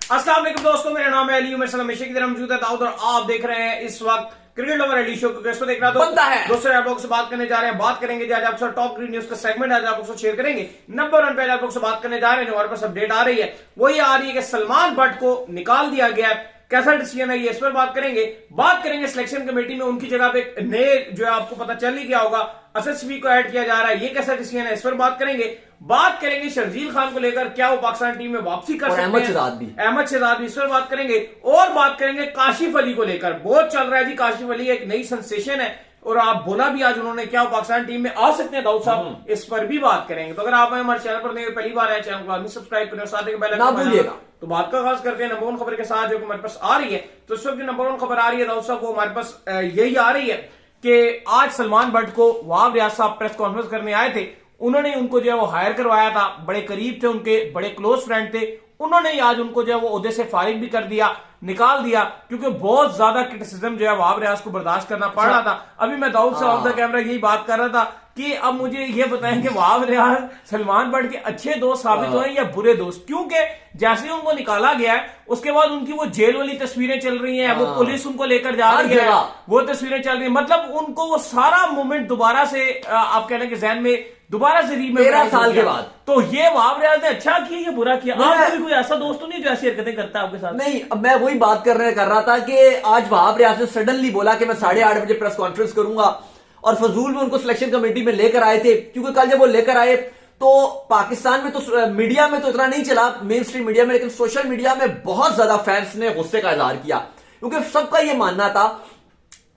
अस्सलाम वालेकुम दोस्तों, मेरा नाम है अली। मेरे साथ हमेशा की तरह मौजूद है दाऊद और आप देख रहे हैं इस वक्त क्रिकेट ओवर अली शो को। कैसे देख रहा बनता है दोस्तों, आप लोगों से बात करने जा रहे हैं। बात करेंगे आज आपसे टॉप ग्रीन न्यूज का सेगमेंट आज आप लोगों से शेयर करेंगे। नंबर 1 पे आप लोगों से बात करने जा रहे हैं, जो हमारे पास अपडेट आ रही है वही आ रही है कि सलमान भट्ट को निकाल दिया गया है। कैसा डिसीजन है ये, इस पर बात करेंगे। बात करेंगे सिलेक्शन कमेटी में उनकी जगह पे नए जो है आपको पता चल ही गया होगा एसएसपी को ऐड किया जा रहा है, ये कैसा डिसीजन है, इस पर बात करेंगे। बात करेंगे शर्जील खान को लेकर, क्या वो पाकिस्तान टीम में वापसी कर सकते हैं। अहमद शहजाद भी, इस पर बात करेंगे। और बात करेंगे काशिफ अली को लेकर, बहुत चल रहा है जी। काशिफ अली एक नई सेंसेशन है और आप बोला भी आज उन्होंने, क्या वो पाकिस्तान टीम में आ सकते हैं दाऊद साहब, इस पर भी बात करेंगे। तो अगर आप हमारे चैनल पर नए पहली बार आए, चैनल को आदमी सब्सक्राइब करें और साथ ही बेल आइकन भूलिएगा। तो बात का आगाज करते हैं नंबर 1 खबर के साथ जो हमारे पास आ रही है। तो इस वक्त जो नंबर 1 खबर आ रही है दाऊद साहब, वो हमारे पास यही आ रही है कि आज सलमान भट्ट को वहाब रियाज साहब प्रेस कॉन्फ्रेंस करने आए थे। उन्होंने उनको जो है वो हायर करवाया था, बड़े करीब थे, उनके बड़े क्लोज फ्रेंड थे। उन्होंने आज उनको जो है वो ओहदे से फारिग भी कर दिया, निकाल दिया, क्योंकि बहुत ज्यादा क्रिटिसिज्म जो है वहाब रियाज को बर्दाश्त करना पड़ रहा था। अभी मैं दाऊद से ऑफ द कैमरा यही बात कर रहा था कि अब मुझे ये बताएं कि वहाब रियाज सलमान भट्ट के अच्छे दोस्त साबित हुए या बुरे दोस्त, क्योंकि जैसे ही उनको निकाला गया है उसके बाद उनकी वो जेल वाली तस्वीरें चल रही हैं, वो पुलिस उनको लेकर जा रही है, वो तस्वीरें चल रही है। मतलब उनको वो सारा मोमेंट दोबारा से आप कह रहे हैं कि जहन में दोबारा से रीमेक 13 साल के बाद। तो ये वहाब रियाज ने अच्छा किया या बुरा किया? आपको भी कोई ऐसा दोस्त तो नहीं जो ऐसी हरकतें करता है आपके साथ? नहीं, मैं वही बात कर रहा था कि आज वहाब रियाज ने सडनली बोला कि मैं 8:30 बजे प्रेस कॉन्फ्रेंस करूंगा, और फजूल में उनको सिलेक्शन कमेटी में लेकर आए थे। क्योंकि कल जब वो लेकर आए तो पाकिस्तान में तो मीडिया में तो इतना नहीं चला, मेन स्ट्रीम मीडिया में, लेकिन सोशल मीडिया में बहुत ज्यादा फैंस ने गुस्से का इजहार किया। क्योंकि सबका ये मानना था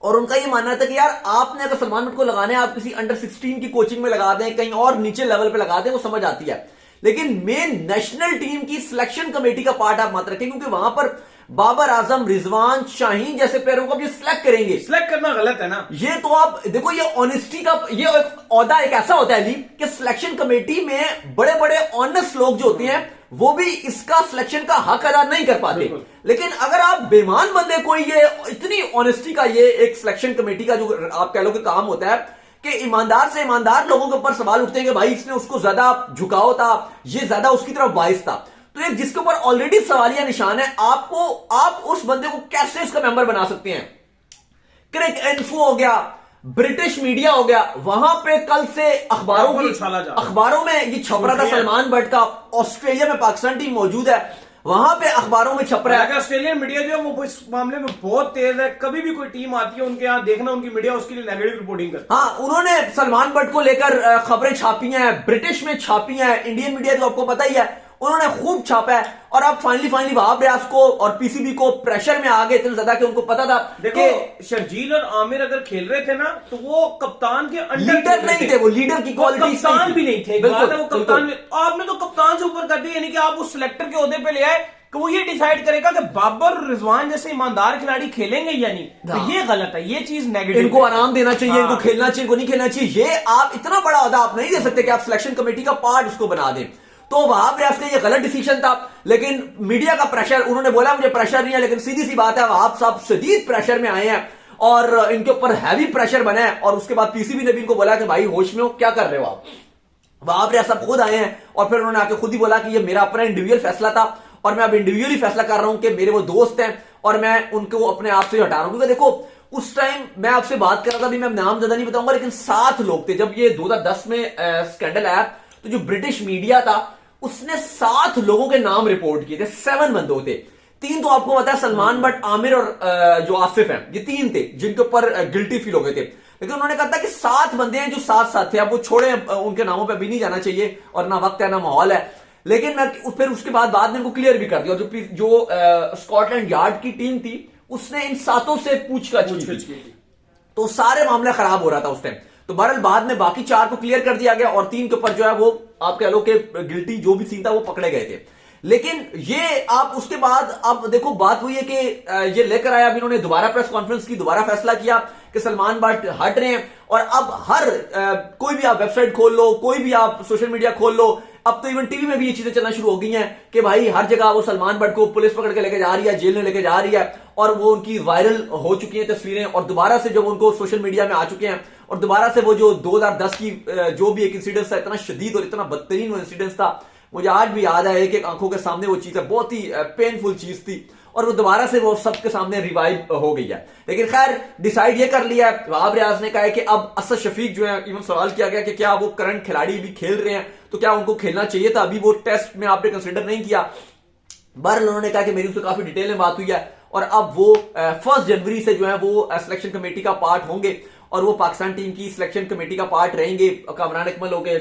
और उनका ये मानना था कि यार आपने अगर सलमान भट्ट को लगाने, आप किसी अंडर 16 की कोचिंग में लगा दें, कहीं और नीचे लेवल पे लगा दें, वो समझ आती है। लेकिन मेन नेशनल टीम की सिलेक्शन कमेटी का पार्ट आप मत रखें, क्योंकि वहां पर बाबर आजम, रिजवान, शाहीन जैसे प्लेयरों को भी सिलेक्ट करेंगे। सिलेक्ट करना गलत है ना। ये तो आप देखो, ये ऑनेस्टी का ये औहदा एक ऐसा होता है कि सिलेक्शन कमेटी में बड़े बड़े ऑनेस्ट लोग जो होते हैं वो भी इसका सिलेक्शन का हक अदा नहीं कर पाते। लेकिन अगर आप बेईमान बंदे कोई, ये इतनी ऑनेस्टी का ये एक सिलेक्शन कमेटी का जो आप कह लो कि काम होता है कि ईमानदार से ईमानदार लोगों के ऊपर सवाल उठते हैं कि भाई इसने उसको ज्यादा झुकाव था, ये ज्यादा उसकी तरफ बाइस था। तो एक जिसके ऊपर ऑलरेडी सवालिया निशान है, आप उस बंदे को कैसे इसका मेंबर बना सकते हैं? क्रिक इन्फो हो गया, ब्रिटिश मीडिया हो गया, वहां पे कल से अखबारों में ये छप रहा था सलमान भट्ट का ऑस्ट्रेलिया में पाकिस्तान टीम मौजूद है, वहां पे अखबारों में छप रहा है। ऑस्ट्रेलियन मीडिया जो है वो इस मामले में बहुत तेज है। कभी भी कोई टीम आती है उनके यहाँ देखना, उनकी मीडिया उसके लिए नेगेटिव रिपोर्टिंग करती है। हाँ, उन्होंने सलमान भट्ट को लेकर खबरें छापी हैं, ब्रिटिश में छापी हैं, इंडियन मीडिया तो आपको पता ही है, उन्होंने खूब छापा है। और अब फाइनली वहाब रियाज को और पीसीबी को प्रेशर में आ गए इतना ज्यादा कि उनको पता था। देखो, शर्जील और आमिर अगर खेल रहे थे ना तो वो कप्तान के अंडर लीडर नहीं थे, वो लीडर की क्वालिटी कप्तान भी नहीं थे। वो कप्तान, आपने तो कप्तान से ऊपर कर दिया, यानी कि आप उस सिलेक्टर के ओहदे पे ले आए कि वो ये डिसाइड करेगा कि बाबर रिजवान जैसे ईमानदार खिलाड़ी खेलेंगे या नहीं। तो ये गलत है, ये चीज नेगेटिव। इनको आराम देना चाहिए, इनको खेलना चाहिए, इनको नहीं खेलना चाहिए। ये आप इतना बड़ा अहदा आप नहीं दे सकते कि आप सिलेक्शन कमेटी का पार्ट उसको बना दें। तो वहाब रियाज का ये गलत डिसीजन था, लेकिन मीडिया का प्रेशर, उन्होंने बोला मुझे प्रेशर नहीं है, लेकिन सीधी सी बात है वहाब साहब शदीद प्रेशर में आए हैं और इनके ऊपर हैवी प्रेशर बना है। और उसके बाद पीसीबी ने भी इनको बोला कि भाई होश में हो, क्या कर रहे हो आप? वहाब रियाज साहब खुद आए हैं और फिर उन्होंने आके खुद ही बोला कि ये मेरा अपना इंडिविजुअल फैसला था और मैं अब इंडिविजुअली फैसला कर रहा हूं कि मेरे वो दोस्त हैं और मैं उनको अपने आप से हटा रहा हूं। क्योंकि देखो, उस टाइम मैं आपसे बात कर रहा था, अभी मैं नाम ज्यादा नहीं बताऊंगा, लेकिन 7 लोग थे जब ये 2010 में स्कैंडल आया। तो जो ब्रिटिश मीडिया था उसने 7 लोगों के नाम रिपोर्ट किए थे, 7 बंदे थे। 3 तो आपको पता है, सलमान भट्ट, आमिर और जो आसिफ हैं, ये 3 थे जिनके ऊपर गिल्टी फील हो गए थे। लेकिन उन्होंने कहा था कि 7 बंदे हैं जो साथ थे, अब वो छोड़े, उनके नामों पे भी नहीं जाना चाहिए और ना वक्त है ना माहौल है। लेकिन फिर उसके बाद में उनको क्लियर भी कर दिया। जो स्कॉटलैंड यार्ड की टीम थी उसने इन 7 से पूछताछ की, तो सारे मामला खराब हो रहा था उस टाइम। तो बहरहाल बाद में बाकी 4 को क्लियर कर दिया गया और 3 के ऊपर जो है वो आप कह लो कि गिल्टी जो भी सीन था वो पकड़े गए थे। लेकिन ये आप उसके बाद अब देखो, बात हुई है कि ये लेकर आया, अभी इन्होंने दोबारा प्रेस कॉन्फ्रेंस की, दोबारा फैसला किया कि सलमान भट्ट हट रहे हैं। और अब हर कोई भी आप वेबसाइट खोल लो, कोई भी आप सोशल मीडिया खोल लो, अब तो इवन टीवी में भी ये चीजें चलना शुरू हो गई हैं कि भाई हर जगह वो सलमान भट्ट को पुलिस पकड़ के लेके जा रही है, जेल में लेके जा रही है, और वो उनकी वायरल हो चुकी हैं तस्वीरें। और दोबारा से जब उनको सोशल मीडिया में आ चुके हैं और दोबारा से वो जो 2010 की जो भी एक इंसिडेंस था, इतना शदीद और इतना बदतरीन वो इंसिडेंस था, मुझे आज भी याद है, एक एक आंखों के सामने वो चीज है, बहुत ही पेनफुल चीज थी और वो दोबारा से वो सबके सामने रिवाइव हो गई है। लेकिन खैर डिसाइड ये कर लिया है, वहाब रियाज ने कहा है कि अब असद शफीक जो है, इवन सवाल किया गया कि क्या वो करंट खिलाड़ी भी खेल रहे हैं तो क्या उनको खेलना चाहिए था, अभी वो टेस्ट में आपने कंसिडर नहीं किया। बहरहाल उन्होंने कहा कि मेरी उससे काफी डिटेल में बात हुई है और अब वो 1 जनवरी से जो है वो सिलेक्शन कमेटी का पार्ट होंगे और वो पाकिस्तान टीम की सिलेक्शन कमेटी का पार्ट रहेंगे। कामरान इकमल हो गए,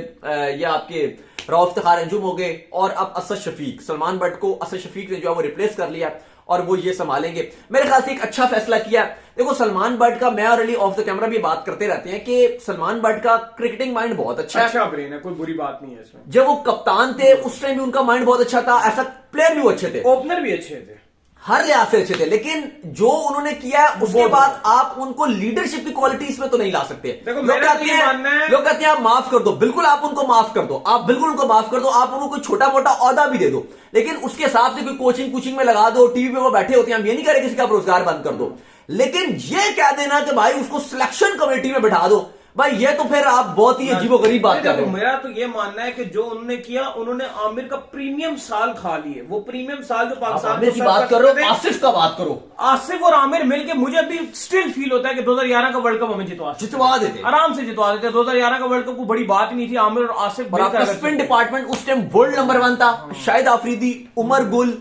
ये आपके रऊफ इफ्तिखार अंजुम हो गए और अब असद शफीक, सलमान बट को असद शफीक ने जो है वो रिप्लेस कर लिया और वो ये संभालेंगे। मेरे ख्याल से एक अच्छा फैसला किया। देखो सलमान बट का, मैं और अली ऑफ द कैमरा भी बात करते रहते हैं कि सलमान बट का क्रिकेटिंग माइंड बहुत अच्छा अच्छा ब्रेन है, कोई बुरी बात नहीं है इसमें। जब वो कप्तान थे उस टाइम भी उनका माइंड बहुत अच्छा था, ऐसा प्लेयर भी वो अच्छे थे, ओपनर भी अच्छे थे, हर लिहाज से अच्छे थे। लेकिन जो उन्होंने किया उसके बाद आप उनको लीडरशिप की क्वालिटीज में तो नहीं ला सकते। देखो मेरा तो ये मानना है, लोग कहते हैं आप माफ कर दो, बिल्कुल आप उनको माफ कर दो, आप बिल्कुल उनको माफ कर दो, आप उनको कोई छोटा मोटा औहदा भी दे दो, लेकिन उसके हिसाब से कोई कोचिंग में लगा दो, टीवी पे वो बैठे होते हैं, हम ये नहीं कह रहे किसी का रोजगार बंद कर दो, लेकिन ये कह देना कि भाई उसको सिलेक्शन कमेटी में बैठा दो, भाई ये तो फिर आप बहुत ही अजीबोगरीब बात कर रहे हो। मेरा तो ये मानना है कि जो उन्होंने किया, उन्होंने आमिर का प्रीमियम साल खा लिए, वो प्रीमियम साल जो पाकिस्तान की बात करो, आसिफ का बात करो, आसिफ और आमिर मिलके मुझे अभी स्टिल फील होता है कि 2011 का वर्ल्ड कप हमें जितवा देते, आराम से जितवा देते। 2011 का वर्ल्ड कप को बड़ी बात ही नहीं थी, आमिर और आसिफ। और आपका स्पिन डिपार्टमेंट उस टाइम वर्ल्ड नंबर 1 था, शाहिद आफरीदी, उमर गुल,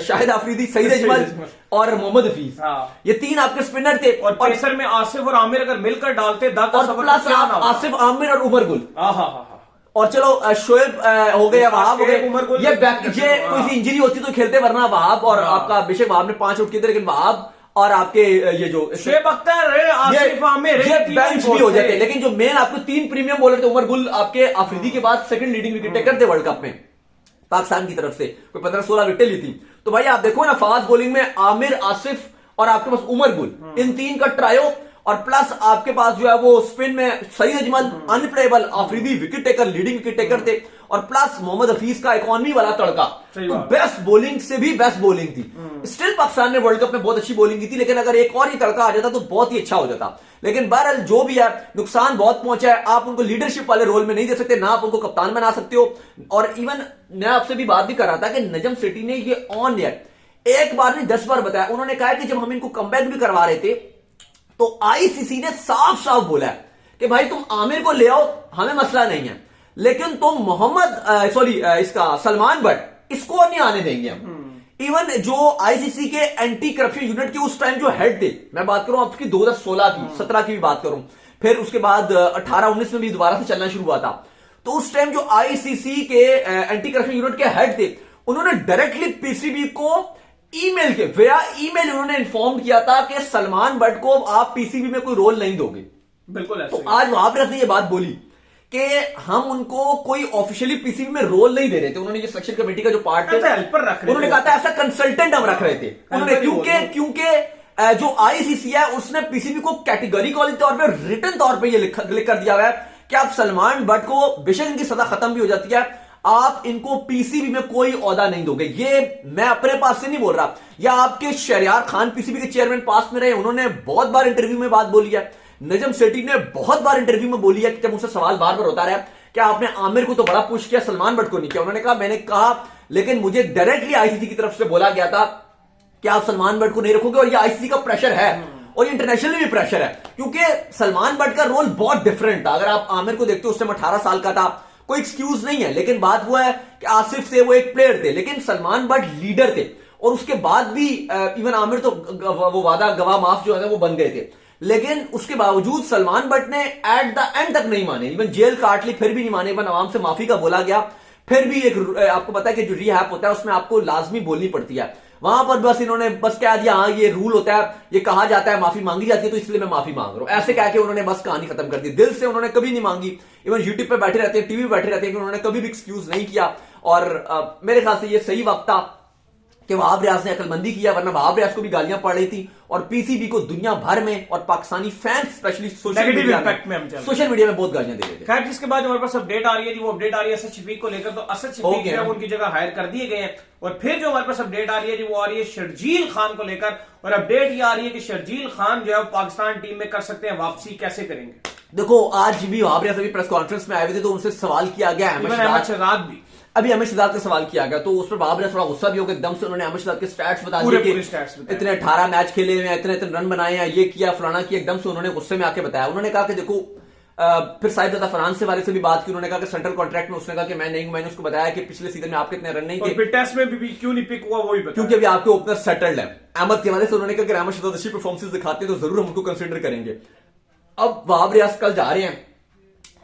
शाहिद आफरीदी, सईद अजमल और मोहम्मद हफीज, ये 3 आपके स्पिनर थे। और पेसर में आसिफ और आमिर अगर मिलकर डालते प्लस आसिफ, आमिर और उमर गुल, और चलो शोएब हो गया, वहाब हो गए, ये कोई सी इंजरी होती तो खेलते, वरना वहाब और आपका बेशक वहाब ने 5 आउट किए थे, लेकिन वहाब और आपके ये जो शोएब अख्तर, आसिफ, आमिर ये बेंच भी हो जाते। लेकिन जो मेन आपके 3 प्रीमियम बॉलर थे, उमर गुल आपके आफरीदी के बाद सेकंड लीडिंग विकेट टेकर थे वर्ल्ड कप में पाकिस्तान की तरफ से, कोई 15-16 विकेटें ली थी। तो भाई आप देखो ना, फास्ट बॉलिंग में आमिर, आसिफ और आपके पास उमर गुल, इन 3 का ट्रायो, और प्लस आपके पास जो है वो स्पिन में Saeed Ajmal unplayable, Afridi wicket taker, leading wicket taker थे, और प्लस मोहम्मद हफीज का इकॉनमी वाला तड़का, तो बेस्ट बॉलिंग से भी बेस्ट बॉलिंग थी। स्टिल पाकिस्तान ने वर्ल्ड कप में बहुत अच्छी बॉलिंग की थी, लेकिन अगर एक और ही तड़का आ जाता तो बहुत ही अच्छा हो जाता। लेकिन बहरहाल जो भी है, नुकसान बहुत पहुंचा है, आप उनको लीडरशिप वाले रोल में नहीं दे सकते, ना आप उनको कप्तान बना सकते हो। और इवन मैं आपसे भी बात भी कर रहा था कि नजम सेठी ने ये ऑन लिया, एक बार नहीं 10 बार बताया, उन्होंने कहा कि जब हम इनको कमबैक भी करवा रहे थे तो आईसीसी ने साफ साफ बोला है कि भाई तुम आमिर को ले आओ, हमें मसला नहीं है, लेकिन तुम इसका सलमान बट इसको नहीं आने देंगे हम। इवन जो आईसीसी के एंटी करप्शन यूनिट के उस टाइम जो हेड थे, मैं बात करूं आपकी 2016 की, 17 की भी बात करूं, फिर उसके बाद 18-19 में भी दोबारा से चलना शुरू हुआ था, तो उस टाइम जो आईसीसी के एंटी करप्शन यूनिट के हेड थे, उन्होंने डायरेक्टली पीसीबी को ईमेल के वया ईमेल उन्होंने इन्फॉर्म किया था कि सलमान बट को आप पीसीबी में कोई रोल नहीं दोगे। बिल्कुल ऐसे। तो आज वहां पर ये बात बोली कि हम उनको कोई ऑफिशियली पीसीबी में रोल नहीं दे रहे थे, उन्होंने ये सिलेक्शन कमेटी का जो पार्ट है उन्होंने कहा था ऐसा कंसल्टेंट हम रख रहे थे, उन्होंने क्योंकि जो आईसीसी है उसने पीसीबी को कैटेगरिकली तौर पर रिटन तौर पर यह लिख कर दिया हुआ है कि आप सलमान बट को, बेशक इनकी सजा खत्म भी हो जाती है, आप इनको पीसीबी में कोई ओहदा नहीं दोगे। ये मैं अपने पास से नहीं बोल रहा, या आपके शहरयार खान पीसीबी के चेयरमैन पास में रहे, उन्होंने बहुत बार इंटरव्यू में बात बोली है, नजम सेठी ने बहुत बार इंटरव्यू में बोली है कि जब उनसे सवाल बार बार होता रहा कि आपने आमिर को तो बड़ा पुश किया, सलमान बट को नहीं किया, उन्होंने कहा मैंने कहा लेकिन मुझे डायरेक्टली आईसीसी की तरफ से बोला गया था कि आप सलमान बट को नहीं रखोगे, और ये आईसीसी का प्रेशर है और ये इंटरनेशनली भी प्रेशर है, क्योंकि सलमान बट का रोल बहुत डिफरेंट था। अगर आप आमिर को देखते हो उस टाइम 18 साल का था, कोई एक्सक्यूज नहीं है, लेकिन बात हुआ है कि आसिफ थे वो एक प्लेयर थे, लेकिन सलमान बट लीडर थे, और उसके बाद भी इवन आमिर तो वो वादा गवाह माफ जो है ना वो बन गए थे, लेकिन उसके बावजूद सलमान बट ने एट द एंड तक नहीं माने, इवन जेल काट ली फिर भी नहीं माने, इवन आवाम से माफी का बोला गया, फिर भी एक आपको पता है कि जो रिहैब होता है उसमें आपको लाजमी बोलनी पड़ती है, वहां पर बस इन्होंने बस कह दिया हाँ ये रूल होता है, ये कहा जाता है, माफी मांगी जाती है तो इसलिए मैं माफी मांग रहा हूं, ऐसे कह के उन्होंने बस कहानी खत्म कर दी। दिल से उन्होंने कभी नहीं मांगी, इवन यूट्यूब पे बैठे रहते हैं, टीवी पे बैठे रहते हैं, कि उन्होंने कभी भी एक्सक्यूज नहीं किया। और मेरे ख्याल से ये सही वक्त था कि वहाब रियाज ने अकलमंदी किया, वरना वहाब रियाज को भी गालियां पड़ रही थी, और पीसीबी को दुनिया भर में और Pakistani fans specially social media में बहुत गालियां दे रहे थे। खैर जिसके बाद हमारे पास अपडेट आ रही है, वो अपडेट आ रही है असद शफीक को लेकर, तो असद शफीक जो उनकी जगह हायर कर दिए गए हैं, और फिर जो हमारे पास अपडेट आ रही है वो आ रही है शर्जील खान को लेकर, और अपडेट ये आ रही है कि शर्जील खान जो है पाकिस्तान टीम में कर सकते हैं वापसी, कैसे करेंगे? देखो आज भी वहाब रियाज अभी प्रेस कॉन्फ्रेंस में आए हुए थे, तो उनसे सवाल किया गया, अहमद शहजाद भी अभी अहमद शहजाद का सवाल किया गया तो उस पर बाबर ने थोड़ा गुस्सा भी हो गया, एकदम से उन्होंने अहमद शहजाद के स्टैट्स बता दिए कि इतने 18 मैच खेले हुए हैं, इतने इतने रन बनाए हैं, ये किया फलाना किया, एकदम से उन्होंने गुस्से में आके बताया। उन्होंने कहा कि देखो फिर साहिबजादा फरहान से वाले से भी बात की, उन्होंने कहा कि सेंट्रल कॉन्ट्रैक्ट में उसने कहा कि मैंने उसको बताया कि पिछले सीजन में आपके इतने रन नहीं किए, टेस्ट में भी क्यों नहीं पिक हुआ वो भी बताया, क्योंकि अभी आपके ओपनर सेटल्ड है। अहमद के वाले से उन्होंने कहा कि अहमद शहजाद अच्छी परफॉर्मेंस दिखाते हैं तो जरूर हम उनको कंसिडर करेंगे। अब वहाब रियाज कल जा रहे हैं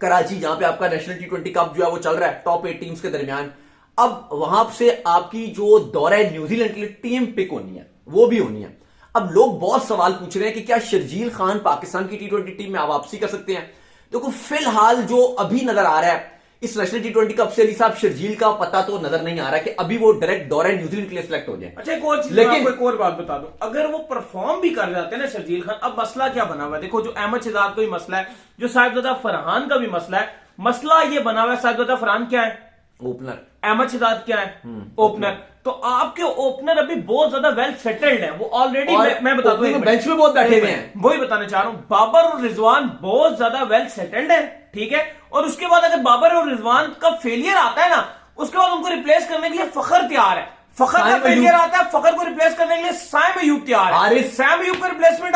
कराची, जहां पे आपका नेशनल T20 कप जो है वो चल रहा है टॉप 8 टीम्स के दरमियान। अब वहां से आपकी जो दौरा है न्यूजीलैंड के लिए टीम पिक होनी है, वो भी होनी है। अब लोग बहुत सवाल पूछ रहे हैं कि क्या शर्जील खान पाकिस्तान की T20 टीम में वापसी कर सकते हैं। देखो फिलहाल जो अभी नजर आ रहा है इस नेशनल T20 कप से अली साहब शर्जील का पता तो नजर नहीं आ रहा है कि अभी वो डायरेक्ट दौरा न्यूजीलैंड के लिए सिलेक्ट हो जाए। अच्छा एक और चीज, लेकिन आपको एक और बात बता दूं, अगर वो परफॉर्म भी कर जाते हैं ना शर्जील खान, अब मसला क्या बना हुआ है, देखो जो अहमद शहजाद का भी मसला है, जो साहिबजादा फरहान का भी मसला है, मसला ये बना हुआ है साहिबजादा फरहान क्या है ओपनर, अहमद शहजाद क्या है ओपनर। तो आपके ओपनर अभी बहुत ज्यादा वेल सेटल्ड है, वो ऑलरेडी मैं बता दूं बेंच में बहुत बैठे हुए हैं, वही बताना चाह रहा हूं, बाबर और रिजवान बहुत ज्यादा वेल सेटल्ड है, ठीक है। और उसके बाद अगर बाबर और रिजवान का फेलियर आता है ना, उसके बाद उनको रिप्लेस करने के लिए फखर तैयार है, फखर का फेलियर आता है, फखर को रिप्लेस करने के लिए सैम अयूब तैयार है, सैम अयूब का रिप्लेसमेंट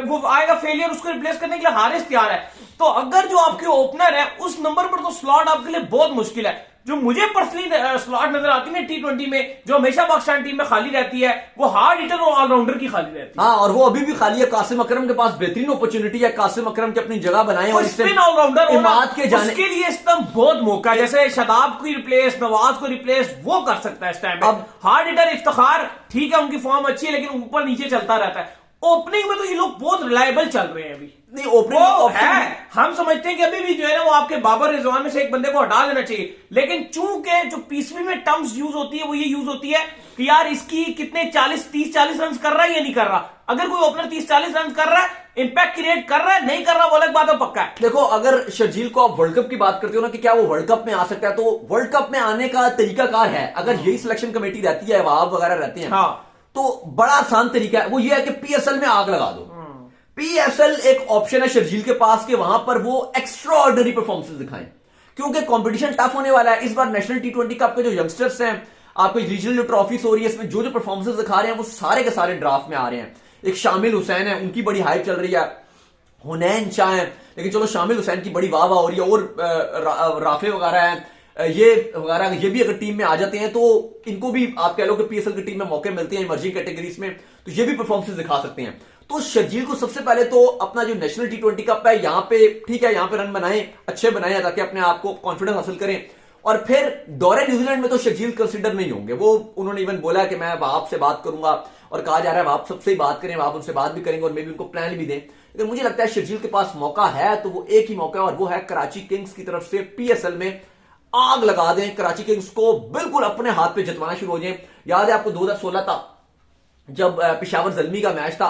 वो आएगा फेलियर, उसको रिप्लेस करने के लिए हारिस तैयार है। तो अगर जो आपके ओपनर है उस नंबर पर तो स्लॉट आपके लिए बहुत मुश्किल है। जो मुझे पर्सनली स्लॉट नजर आती है T20 में, जो हमेशा पाकिस्तान टीम में खाली रहती है, वो हार्ड हिटर और ऑलराउंडर की खाली रहती है। हाँ, और वो अभी भी खाली है। कासिम अकरम के पास बेहतरीन अपॉर्चुनिटी है, कासिम अकरम की अपनी जगह बनाए और स्पिन ऑलराउंडर इमाद के जाने उसके लिए इस टाइम बहुत मौका है, जैसे शादाब को रिप्लेस, नवाज को रिप्लेस वो कर सकता है इस टाइम। अब हार्ड हिटर इफ्तिखार ठीक है, उनकी फॉर्म अच्छी है, लेकिन ऊपर नीचे चलता रहता है। ओपनिंग में तो ये लोग बहुत रिलायबल चल रहे हैं अभी। नहीं, ओपनिंग है, हम समझते हैं कि अभी भी जो है ना वो आपके बाबर रिजवान में से एक बंदे को हटा देना चाहिए, लेकिन चूंकि जो पीसीबी में टर्म्स यूज होती है वो ये यूज होती है कि यार इसकी कितने 30-40 रन कर रहा है या नहीं कर रहा। अगर कोई ओपनर 30-40 रन कर रहा है, इंपैक्ट क्रिएट कर रहा है, नहीं कर रहा, वो अलग बात है, पक्का है। देखो अगर शर्जील को आप वर्ल्ड कप की बात करते हो ना कि क्या वो वर्ल्ड कप में आ सकता है, तो वर्ल्ड कप में आने का तरीकाकार है, अगर यही सिलेक्शन कमेटी रहती है, वहाब वगैरह रहते हैं, हाँ, तो बड़ा आसान तरीका है, वो ये है कि पीएसएल में आग लगा दो। पीएसएल एक ऑप्शन है शर्जील के पास कि वहां पर वो एक्स्ट्रा ऑर्डिनरी परफॉर्मेंस दिखाएं, क्योंकि कंपटीशन टफ होने वाला है। इस बार नेशनल T20 कप के जो यंगस्टर्स हैं, आपको रीजनल जो ट्रॉफीज हो रही है, इसमें जो जो परफॉर्मेंस दिखा रहे हैं वो सारे के सारे ड्राफ्ट में आ रहे हैं। एक शामिल हुसैन है, उनकी बड़ी हाइप चल रही है, हुनैन शाह है, लेकिन चलो शामिल हुसैन की बड़ी वाह वाह हो रही है, और राफे वगैरह हैं, ये वगैरह, ये भी अगर टीम में आ जाते हैं तो इनको भी आप कह लो कि पीएसएल की टीम में मौके मिलते हैं इमर्जिंग कैटेगरीज में, तो ये भी परफॉर्मेंस दिखा सकते हैं। तो शर्जील को सबसे पहले तो अपना जो नेशनल T20 कप है यहां पे ठीक है, यहां पे रन बनाए, अच्छे बनाए, ताकि अपने आप को कॉन्फिडेंस हासिल करें। और फिर दौरे न्यूजीलैंड में तो शर्जील कंसिडर नहीं होंगे, वो उन्होंने इवन बोला कि मैं वहाब से बात करूंगा, और कहा जा रहा है वहाब सबसे ही बात करें, वहाब उनसे बात भी करेंगे और मे भी उनको प्लान भी दें। लेकिन मुझे लगता है शर्जील के पास मौका है तो वो एक ही मौका है, और वो है कराची किंग्स की तरफ से पीएसएल में आग लगा दें, कराची किंग्स को बिल्कुल अपने हाथ पे जितवाना शुरू हो जाए। याद है आपको 2016 था जब पेशावर ज़ल्मी का मैच था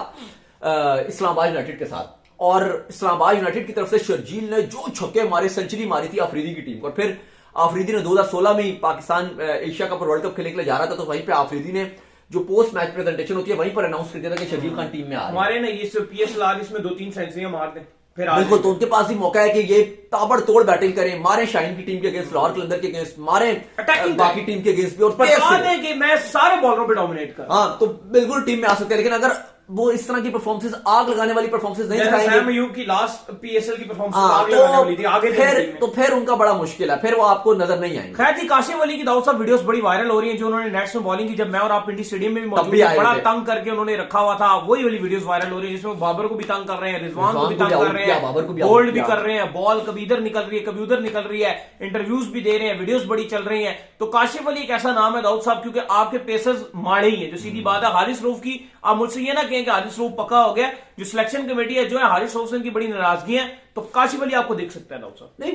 इस्लामाबाद यूनाइटेड के साथ, और इस्लामाबाद यूनाइटेड की तरफ से शर्जील ने जो छक्के मारे, सेंचुरी मारी थी आफरीदी की टीम को, और फिर आफरीदी ने 2016 में पाकिस्तान एशिया कप और वर्ल्ड कप खेलने के लिए जा रहा था, तो वहीं पे आफरीदी ने जो पोस्ट मैच प्रेजेंटेशन होती है वहीं पर अनाउंस कर दिया था कि शर्जील खान टीम में आ रहे हैं। हमारे ना ये पीएसएल इसमें 2-3 सेंचुरियां मार दें फिर बिल्कुल, तो उनके पास ही मौका है कि ये ताबड़तोड़ बैटिंग करें, मारे शाइन की टीम के अगेंस्ट, लाहौर कलंदर के अगेंस्ट, मारे बाकी टीम के अगेंस्ट भी, और बता दें कि मैं सारे बॉलरों पे डोमिनेट कर। हाँ, तो बिल्कुल टीम में आ सकते हैं, लेकिन अगर वो इस तरह की परफॉर्मेंस, आग लगाने वाली परफॉर्मेंस नहीं दिखाएंगे, सैम अयूब की लास्ट पीएसएल की परफॉर्मेंस आग लगाने वाली थी, आगे तो फिर उनका बड़ा मुश्किल है, फिर वो आपको नजर नहीं आएंगे। खैर जी, काशिफ अली की दाऊद साहब वीडियोस बड़ी वायरल हो रही हैं, जो उन्होंने नेट्स में बॉलिंग की, जब मैं और आप पिंडी स्टेडियम में भी मौजूद थे, बड़ा तंग करके उन्होंने रखा हुआ था, वही वाली वीडियोस वायरल हो रही है, जिसमें बाबर को भी तंग कर रहे हैं, रिजवान को भी तंग कर रहे हैं, बोल्ड भी कर रहे हैं, बॉल कभी इधर निकल रही है कभी उधर निकल रही है, इंटरव्यूज भी दे रहे हैं, वीडियोस बड़ी चल रही हैं। तो काशिफ अली एक ऐसा नाम है दाऊद साहब, क्योंकि आपके पेसर्स माड़े ही है, जो सीधी बात है। हारिस रऊफ की आप मुझसे ये ना कहें कि हारिस रऊफ पक्का हो गया, जो सिलेक्शन कमेटी है जो है हारिस रऊफ से की बड़ी नाराजगी है, तो काशिफ अली आपको देख सकता है दाऊद साहब। नहीं,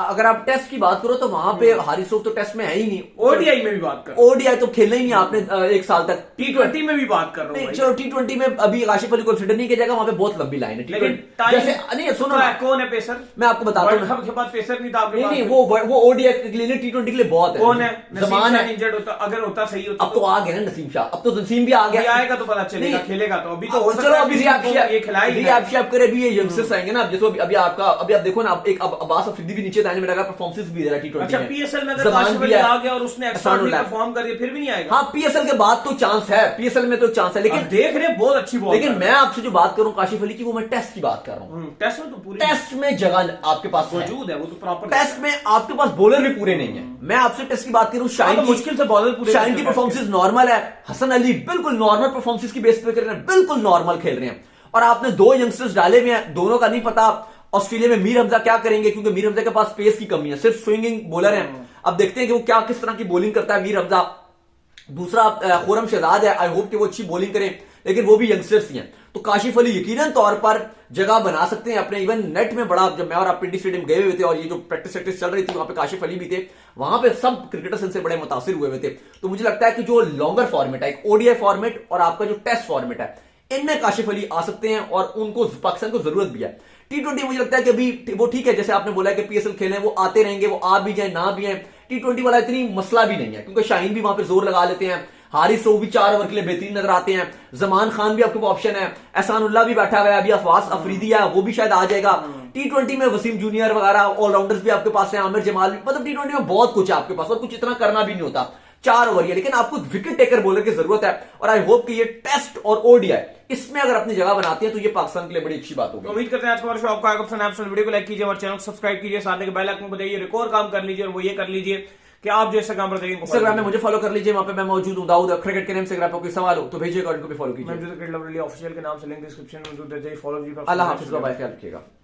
अगर आप टेस्ट की बात करो तो वहां पे हारिस रऊफ तो टेस्ट में है ही नहीं, ओडीआई में भी बात कर, ओडीआई तो खेलना ही नहीं आपने एक साल तक, T20 में भी बात कर रहा हूं। चलो T20 में अभी काशिफ अली को कंसिडर नहीं किया जाएगा, वहां पे बहुत लंबी लाइन है, लेकिन जैसे नहीं सुनो कौन है पेसर, मैं आपको बताता हूं, के बाद पेसर नहीं था आपके पास, नहीं वो ओडीआई के लिए, T20 के लिए बहुत है। कौन है? जमान है, इंजर्ड होता, अगर होता सही होता, अब तो आ गया ना नसीम शाह, अब तो नसीम भी आ गया, आएगा तो पता चलेगा, खेलेगा तो अभी तो चलो अभी ये खिलाएगी रिएक्शन करे, भी ये यंगस्टर्स आएंगे ना, जैसे अभी आप देखो ना, एक अब्बास अफरीदी भी नीचे दाने में लगा, परफॉर्मेंस भी दे रहा है T20 अच्छा, में। पीएसएल में अगर जमान काशिफ भी अली है, आ गया और उसने एक्स्ट्रा परफॉर्म कर दिया फिर भी नहीं आएगा? हाँ, पीएसएल के बाद तो चांस है, पीएसएल में तो चांस है, लेकिन देख रहे बहुत अच्छी बॉल, लेकिन मैं आपसे जो बात करूं काशिफ अली की, वो मैं टेस्ट की बात कर रहा हूं। टेस्ट में तो पूरी टेस्ट में जगह आपके पास मौजूद है, वो तो प्रॉपर टेस्ट में आपके पास बॉलर भी पूरे नहीं है। मैं आपसे टेस्ट की बात करूं, शाइन की मुश्किल से बॉलर पूरे, शाइन की परफॉर्मेंस नॉर्मल है, हसन अली बिल्कुल नॉर्मल परफॉर्मेंस की बेस पे कर रहे हैं, बिल्कुल नॉर्मल खेल रहे हैं। और आपने 2 यंगस्टर्स डाले हुए हैं, दोनों का नहीं पता ऑस्ट्रेलिया में मीर हमजा क्या करेंगे, क्योंकि मीर हमजा के पास स्पेस की कमी है, सिर्फ स्विंगिंग बॉलर है। अब देखते हैं कि वो क्या किस तरह की बॉलिंग करता है मीर हमजा। दूसरा खुरम शहजाद है, आई होप कि वो अच्छी बॉलिंग करें, लेकिन वो भी यंगस्टर्स ही हैं। तो काशिफ अली यकीनन तौर पर जगह बना सकते हैं अपने। इवन नेट में बड़ा, जब मैं और आप पिंडी स्टेडियम गए हुए थे और ये जो प्रैक्टिस चल रही थी, वहां पे काशिफ अली भी थे, वहां पे सब क्रिकेटर्स इनसे बड़े मुतासिर हुए हुए थे। तो मुझे लगता है कि जो लॉन्गर फॉर्मेट है, एक ओडीआई फॉर्मेट और आपका जो टेस्ट फॉर्मेट है, इनमें काशिफ अली आ सकते हैं और उनको पाकिस्तान को जरूरत भी है। T20 मुझे लगता है कि अभी वो ठीक है, जैसे आपने बोला कि पीएसएल खेले, वो आते रहेंगे, वो आ भी जाए ना भी आए, T20 वाला इतनी मसला भी नहीं है, क्योंकि शाहीन भी वहां पे जोर लगा लेते हैं, हारिस वो भी 4 ओवर के लिए बेहतरीन नजर आते हैं, जमान खान भी आपके पास ऑप्शन है, एहसानुल्लाह भी बैठा हुआ है, अभी अफवास अफरीदी है, वो भी शायद आ जाएगा। T20 में वसीम जूनियर वगैरह ऑलराउंडर्स भी आपके पास है, आमिर जमाल भी, मतलब T20 में बहुत कुछ है आपके पास और कुछ इतना करना भी नहीं होता, 4 ओवर, लेकिन आपको विकेट टेकर बॉलर की जरूरत है। और आई होप कि ये टेस्ट और ओडीआई इसमें अगर अपनी जगह बनाते हैं तो ये पाकिस्तान के लिए बड़ी अच्छी बात होगी। उम्मीद करते हैं आज का हमारा शो आपको आएगा पसंद। वीडियो को लाइक कीजिए, हमारे चैनल को सब्सक्राइब कीजिए, साथ में बेल आइकन को दबाइए, एक और काम कर लीजिए और वो ये कर लीजिए कि आप जो इंस्टाग्राम पर देखिए, इंस्टाग्राम में मुझे फॉलो कर लीजिए, वहां पे मैं मौजूद हूं, दाऊद क्रिकेट के नाम से। अगर आपको कोई सवाल हो तो भेजिएगा, उनको भी फॉलो कीजिए। मैं क्रिकेट लवली ऑफिशियल के नाम से लिंक डिस्क्रिप्शन में मौजूद है, फॉलो कीजिए। अल्लाह हाफिज़, बाय, ख्याल रखिएगा।